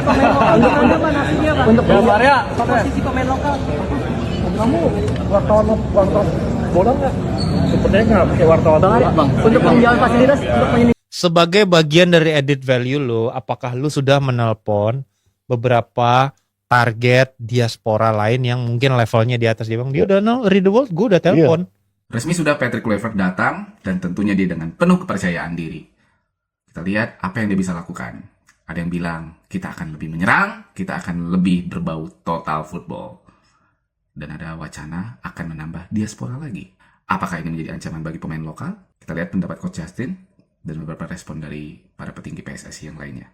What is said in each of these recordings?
Pemain lokal gimana Pak nasibnya Pak? Untuk gambarnya Komposisi pemain lokal. kamu wartawan bola nggak? Sepertinya nggak pakai wartawan. Bang, untuk penjualan fasilitas untuk ini. Sebagai bagian dari edit value lo, apakah lu sudah menelpon beberapa target diaspora lain yang mungkin levelnya di atas dia? Bang, dia udah read the world, gue udah telepon. Resmi sudah Patrick Kluivert datang, dan tentunya dia dengan penuh kepercayaan diri. Kita lihat apa yang dia bisa lakukan. Ada yang bilang, kita akan lebih menyerang, kita akan lebih berbau total football. Dan ada wacana akan menambah diaspora lagi. Apakah ini menjadi ancaman bagi pemain lokal? Kita lihat pendapat Coach Justin dan beberapa respon dari para petinggi PSSI yang lainnya.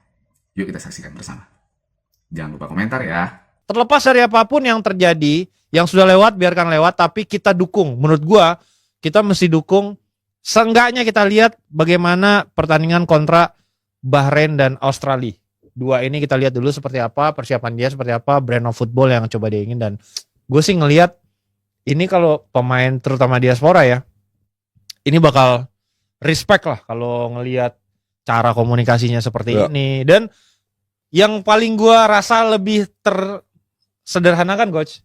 Yuk kita saksikan bersama. Jangan lupa komentar ya. Terlepas dari apapun yang terjadi, yang sudah lewat biarkan lewat, tapi kita dukung. Menurut gua, kita mesti dukung. Seenggaknya kita lihat bagaimana pertandingan kontra Bahrain dan Australia. Dua ini kita lihat dulu seperti apa, persiapan dia seperti apa, brand of football yang coba dia ingin. Dan gue sih ngelihat ini kalau pemain terutama diaspora ya, ini bakal respect lah kalau ngelihat cara komunikasinya seperti ini. Dan yang paling gue rasa lebih tersederhanakan coach,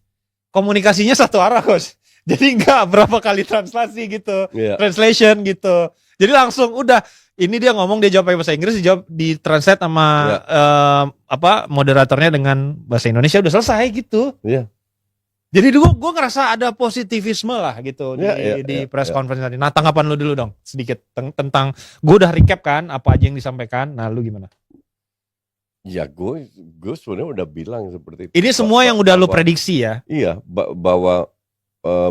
komunikasinya satu arah coach. Jadi nggak berapa kali translasi gitu, translation gitu. Jadi langsung udah ini dia ngomong, dia jawab pakai bahasa Inggris, dijawab di translate sama moderatornya dengan bahasa Indonesia, udah selesai gitu. Jadi dulu gue ngerasa ada positivisme lah gitu di press conference tadi. Nah, tanggapan lu dulu dong sedikit tentang gue udah recap kan apa aja yang disampaikan. Nah, lu gimana? Ya gue sebenarnya udah bilang seperti itu. Ini semua yang udah lu prediksi ya? Iya, bahwa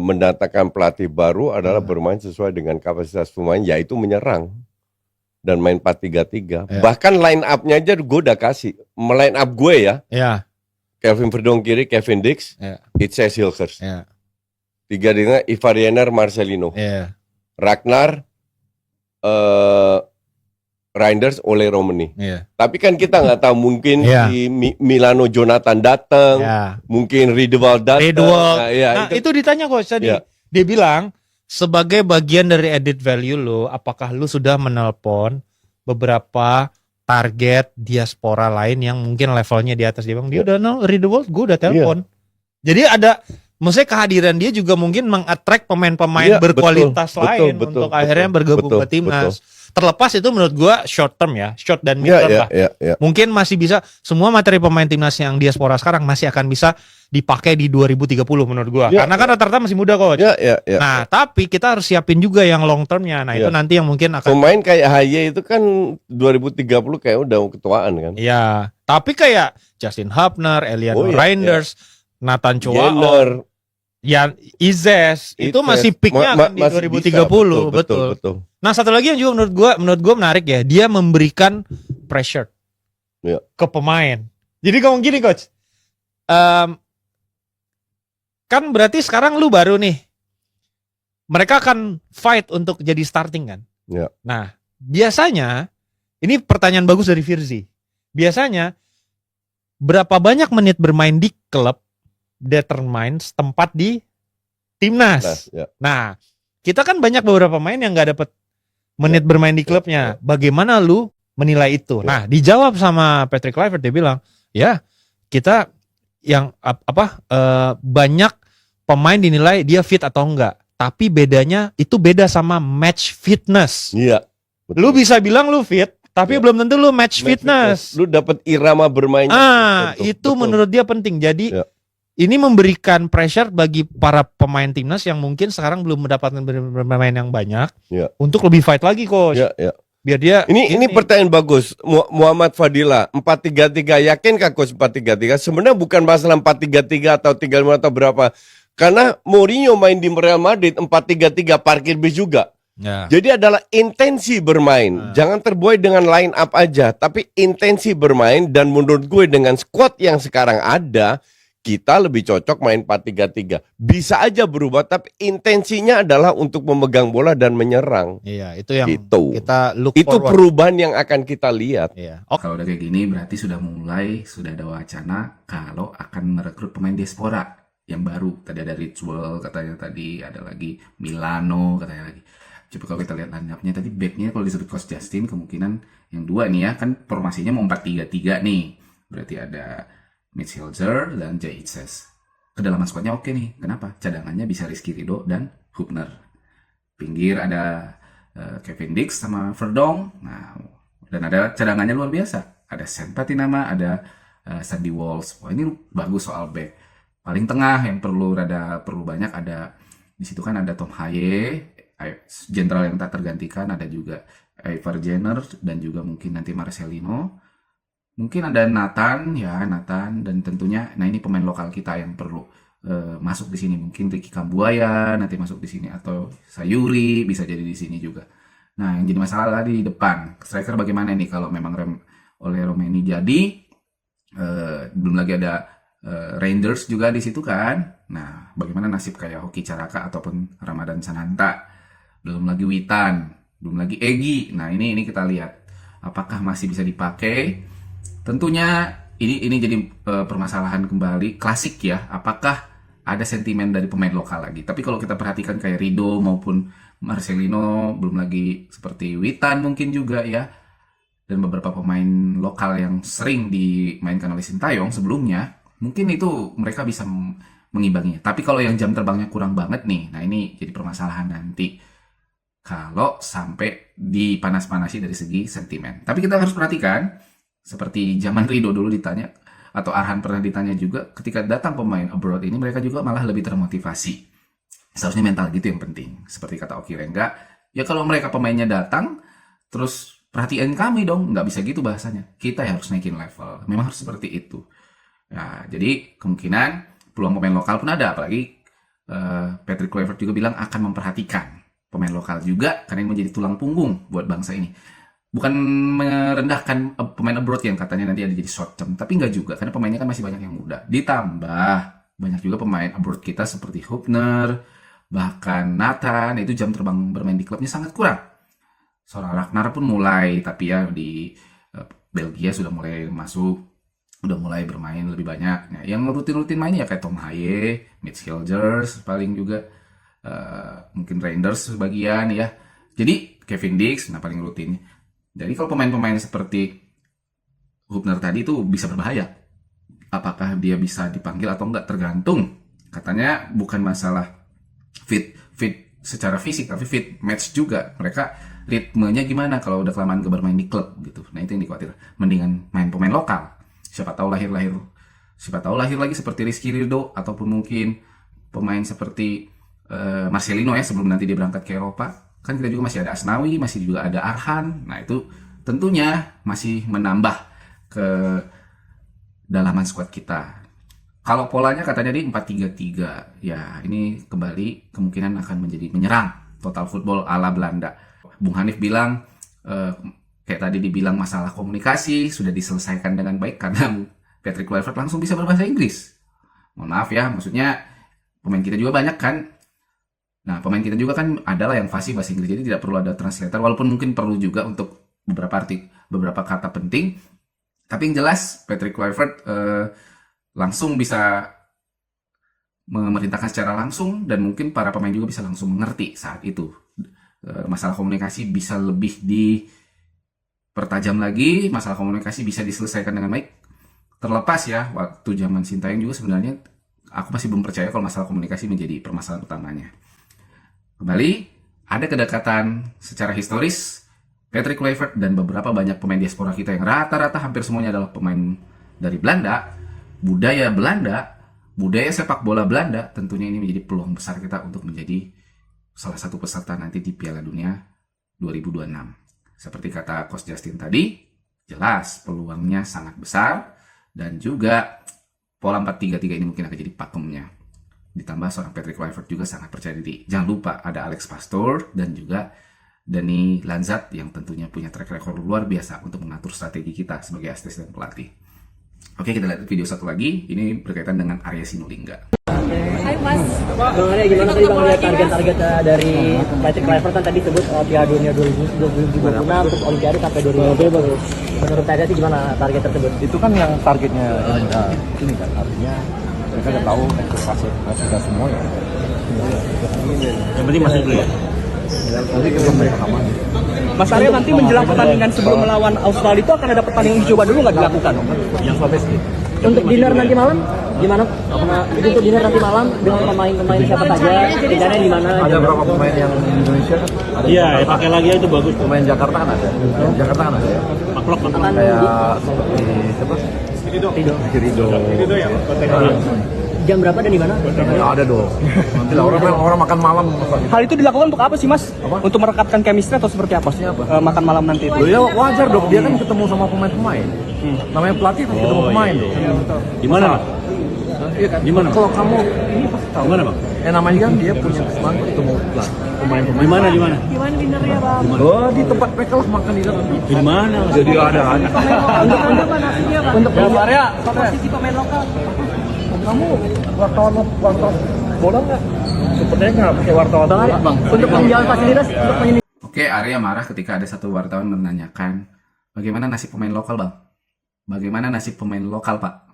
mendatangkan pelatih baru adalah bermain sesuai dengan kapasitas pemain, yaitu menyerang dan main 4-3-3. Bahkan line up-nya aja gue udah kasih. Line up gue ya. Iya. Kevin Verdong kiri, Kevin Dix, Itse Hilgers. Tiga dengan Ivar Jenner, Marcelino. Ragnar, Reinders, Ole Romani. Tapi kan kita nggak tahu, mungkin di Milano Jonathan datang, mungkin Riedewald datang. Nah, itu ditanya coach tadi. Dia bilang sebagai bagian dari edit value lo, apakah lu sudah menelpon beberapa target diaspora lain yang mungkin levelnya di atas dia? Bang, dia udah read the world, gue udah telepon. Jadi ada, maksudnya kehadiran dia juga mungkin mengattract pemain-pemain berkualitas lain untuk akhirnya bergabung ke timnas. Terlepas itu menurut gue short term ya, short dan mid term lah. Mungkin masih bisa, semua materi pemain timnas yang diaspora sekarang masih akan bisa dipakai di 2030 menurut gue. Karena kan rata-rata masih muda coach. Nah, tapi kita harus siapin juga yang long termnya. Nah, itu nanti yang mungkin akan. Pemain kayak HY itu kan 2030 kayak udah ketuaan kan. Iya, tapi kayak Justin Hubner, Eliano Reinders, Nathan Choao, ya Izes, itu masih peaknya kan di 2030, betul. Nah, satu lagi yang juga menurut gua menarik ya, dia memberikan pressure ke pemain. Jadi ngomong gini coach, kan berarti sekarang lu baru nih, mereka akan fight untuk jadi starting kan. Nah, biasanya ini pertanyaan bagus dari Firzi. Biasanya berapa banyak menit bermain di klub determines tempat di timnas. Nah, kita kan banyak beberapa pemain yang nggak dapat menit bermain di klubnya. Bagaimana lu menilai itu? Nah, dijawab sama Patrick Kluivert, dia bilang, ya kita yang banyak pemain dinilai dia fit atau enggak. Tapi bedanya itu beda sama match fitness. Lu bisa bilang lu fit, tapi belum tentu lu match fitness. Lu dapat irama bermainnya. Itu menurut dia penting. Jadi ini memberikan pressure bagi para pemain timnas yang mungkin sekarang belum mendapatkan bermain yang banyak untuk lebih fight lagi coach. Biar dia ini pertanyaan bagus. Muhammad Fadila, 4-3-3, yakinkah coach 4-3-3? Sebenarnya bukan masalah 4-3-3 atau 3-5 atau berapa. Karena Mourinho main di Real Madrid 4-3-3 parkir bis juga. Jadi adalah intensi bermain. Jangan terbuai dengan line up aja, tapi intensi bermain. Dan menurut gue dengan squad yang sekarang ada, kita lebih cocok main 4-3-3. Bisa aja berubah, tapi intensinya adalah untuk memegang bola dan menyerang. Iya, itu yang kita look itu forward. Perubahan yang akan kita lihat. Kalau udah kayak gini berarti sudah ada wacana kalau akan merekrut pemain diaspora yang baru. Tadi ada Ritual, katanya tadi ada lagi Milano, katanya lagi. Coba kalau kita lihat line-up-nya tadi, back-nya kalau disebut Coach Justin kemungkinan yang dua nih ya, kan formasinya mau 4-3-3 nih. Berarti ada Mitchell dan Jay Itzes. Kedalaman squadnya oke nih. Kenapa? Cadangannya bisa Rizky Ridho dan Hubner. Pinggir ada Kevin Dix sama Verdong. Nah, dan ada cadangannya luar biasa. Ada Sen Patinama, ada Sandy Walsh. Wah, ini bagus soal back. Paling tengah yang perlu banyak ada di situ kan ada Tom Haye, jenderal yang tak tergantikan, ada juga Ivar Jenner dan juga mungkin nanti Marcelino. Mungkin ada Nathan, dan tentunya nah ini pemain lokal kita yang perlu masuk di sini. Mungkin Ricky Kambuaya nanti masuk di sini atau Sayuri bisa jadi di sini juga. Nah, yang jadi masalah tadi di depan. Striker bagaimana nih kalau memang oleh Romeni jadi belum lagi ada Rangers juga di situ kan. Nah, bagaimana nasib kayak Hoki Caraka ataupun Ramadan Sananta. Belum lagi Witan, belum lagi Egy. Nah, ini kita lihat apakah masih bisa dipakai. Tentunya ini jadi permasalahan kembali klasik ya. Apakah ada sentimen dari pemain lokal lagi? Tapi kalau kita perhatikan kayak Ridho maupun Marcelino, belum lagi seperti Witan mungkin juga ya. Dan beberapa pemain lokal yang sering dimainkan oleh Sintayong sebelumnya, mungkin itu mereka bisa mengimbanginya. Tapi kalau yang jam terbangnya kurang banget nih, nah ini jadi permasalahan nanti. Kalau sampai dipanas-panasi dari segi sentimen. Tapi kita harus perhatikan, seperti zaman Ridho dulu ditanya, atau Arhan pernah ditanya juga, ketika datang pemain abroad ini, mereka juga malah lebih termotivasi. Seharusnya mental gitu yang penting. Seperti kata Oki Rengga, ya kalau mereka pemainnya datang, terus perhatian kami dong, nggak bisa gitu bahasanya. Kita yang harus naikin level. Memang harus seperti itu. Ya, jadi kemungkinan peluang pemain lokal pun ada. Apalagi Patrick Kluivert juga bilang akan memperhatikan pemain lokal juga, karena ini menjadi tulang punggung buat bangsa ini. Bukan merendahkan pemain abroad yang katanya nanti ada jadi short term, tapi nggak juga, karena pemainnya kan masih banyak yang muda. Ditambah banyak juga pemain abroad kita seperti Hubner, bahkan Nathan, itu jam terbang bermain di klubnya sangat kurang. Seorang Ragnar pun mulai, tapi ya di Belgia sudah mulai masuk, udah mulai bermain lebih banyak. Nah, yang rutin-rutin mainnya ya kayak Tom Haye, Mitch Hilgers paling juga, mungkin Reinders sebagian ya. Jadi Kevin Dix, nah paling rutin. Jadi kalau pemain-pemain seperti Hubner tadi itu bisa berbahaya. Apakah dia bisa dipanggil atau enggak tergantung. Katanya bukan masalah fit secara fisik, tapi fit match juga. Mereka ritmenya gimana kalau udah kelamaan bermain di klub gitu. Nah, itu yang dikhawatir. Mendingan main pemain lokal. Siapa tahu lahir lagi seperti Rizky Ridho ataupun mungkin pemain seperti Marcelino ya sebelum nanti dia berangkat ke Eropa. Kan kita juga masih ada Asnawi, masih juga ada Arhan. Nah, itu tentunya masih menambah ke dalaman squad kita. Kalau polanya katanya di 4-3-3. Ya, ini kembali kemungkinan akan menjadi menyerang. Total football ala Belanda. Bung Hanif bilang, kayak tadi dibilang masalah komunikasi sudah diselesaikan dengan baik karena Patrick Kluivert langsung bisa berbahasa Inggris. Mohon maaf ya, maksudnya pemain kita juga banyak kan. Nah, pemain kita juga kan adalah yang fasih bahasa Inggris, jadi tidak perlu ada translator, walaupun mungkin perlu juga untuk beberapa kata penting. Tapi yang jelas Patrick Kluivert langsung bisa memerintahkan secara langsung, dan mungkin para pemain juga bisa langsung mengerti saat itu. Masalah komunikasi bisa lebih dipertajam lagi, masalah komunikasi bisa diselesaikan dengan baik. Terlepas ya, waktu zaman Sintayong juga sebenarnya aku masih belum percaya kalau masalah komunikasi menjadi permasalahan utamanya. Kembali, ada kedekatan secara historis Patrick Kluivert dan beberapa banyak pemain diaspora kita yang rata-rata hampir semuanya adalah pemain dari Belanda. Budaya sepak bola Belanda, tentunya ini menjadi peluang besar kita untuk menjadi salah satu peserta nanti di Piala Dunia 2026. Seperti kata Coach Justin tadi, jelas peluangnya sangat besar, dan juga pola 4-3-3 ini mungkin akan jadi pakemnya. Ditambah seorang Patrick Kluivert juga sangat percaya diri. Jangan lupa ada Alex Pastoor dan juga Dani Lanzat yang tentunya punya track record luar biasa untuk mengatur strategi kita sebagai asisten pelatih. Oke, kita lihat video satu lagi. Ini berkaitan dengan Arya Sinulinga. Hai Mas. Gimana tadi Bang lihat target-target dari Patrick Kluivert kan tadi sebut Piala Dunia 2026 terus Olimpiade sampai 2020. Menurut saya sih gimana target tersebut? Itu kan yang targetnya ini kan, artinya mereka udah tahu ekspektasi kita semua ya. Yang penting masuk dulu ya. Nanti kita mereka aman. Mas Arya nanti menjelang pertandingan sebelum melawan Australia itu akan ada pertandingan uji coba dulu nggak dilakukan? Yang Sulawesi. Untuk dinner nanti malam gimana? Itu untuk dinner nanti malam dengan pemain-pemain siapa saja? Rencana di mana? Ada berapa pemain yang di Indonesia kan? Iya, ya, pakai lagi itu bagus. Pemain Jakarta kan ada. Jakarta kan ada ya. Maklok. Akan Kayak seperti siapa? Rido. jam berapa dan di mana? Ya, ada dong. Nanti lah orang makan malam. Hal itu dilakukan untuk apa sih Mas? Untuk merekatkan chemistry atau seperti apa? Makan malam nanti itu. Loh ya wajar dong, dia kan ketemu sama pemain-pemain. Namanya pelatih kan ketemu pemain dong. Di mana, Bang? Iya kan? Gimana? Kalau kamu ini pasti tahu. Gimana, Bang? Namanya kan dia punya kesempatan ketemu pemain-pemain. Di mana, di mana? Oh, di tempat mereka lah makan di dalam. Di mana? Jadi ada. Untuk Mas Arya, posisi pemain lokal. Kamu wartawan bola nggak? Sepertinya nggak pakai wartawan. Bang Arya, untuk peninjauan fasilitas untuk penyelidikan. Oke, Arya marah ketika ada satu wartawan menanyakan, bagaimana nasib pemain lokal, Bang? Bagaimana nasib pemain lokal, Pak?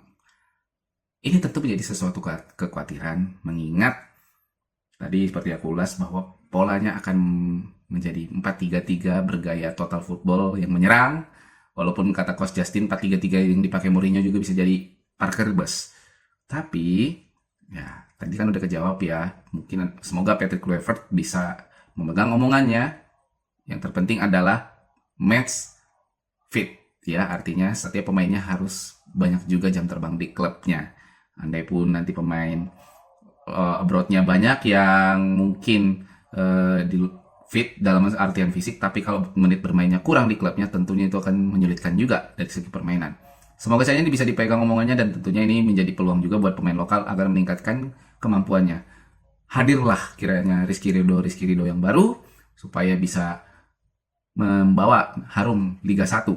Ini tentu menjadi sesuatu kekhawatiran, mengingat tadi seperti aku ulas bahwa polanya akan menjadi 4-3-3 bergaya total football yang menyerang, walaupun kata Coach Justin 4-3-3 yang dipakai Mourinho juga bisa jadi Parker Bus. Tapi, ya tadi kan udah kejawab ya, mungkin semoga Patrick Kluivert bisa memegang omongannya. Yang terpenting adalah match fit, ya artinya setiap pemainnya harus banyak juga jam terbang di klubnya. Andai pun nanti pemain abroadnya banyak yang mungkin di fit dalam artian fisik, tapi kalau menit bermainnya kurang di klubnya, tentunya itu akan menyulitkan juga dari segi permainan. Semoga saja ini bisa dipegang omongannya dan tentunya ini menjadi peluang juga buat pemain lokal agar meningkatkan kemampuannya. Hadirlah kiranya Rizky Ridho yang baru supaya bisa membawa harum Liga 1.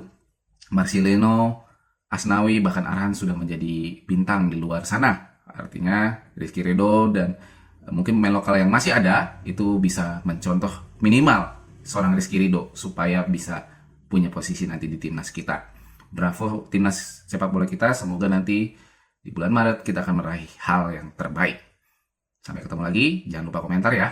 Marcelino, Asnawi, bahkan Arhan sudah menjadi bintang di luar sana. Artinya Rizky Ridho dan mungkin pemain lokal yang masih ada itu bisa mencontoh minimal seorang Rizky Ridho supaya bisa punya posisi nanti di timnas kita. Bravo timnas sepak bola kita, semoga nanti di bulan Maret kita akan meraih hal yang terbaik. Sampai ketemu lagi, jangan lupa komentar ya.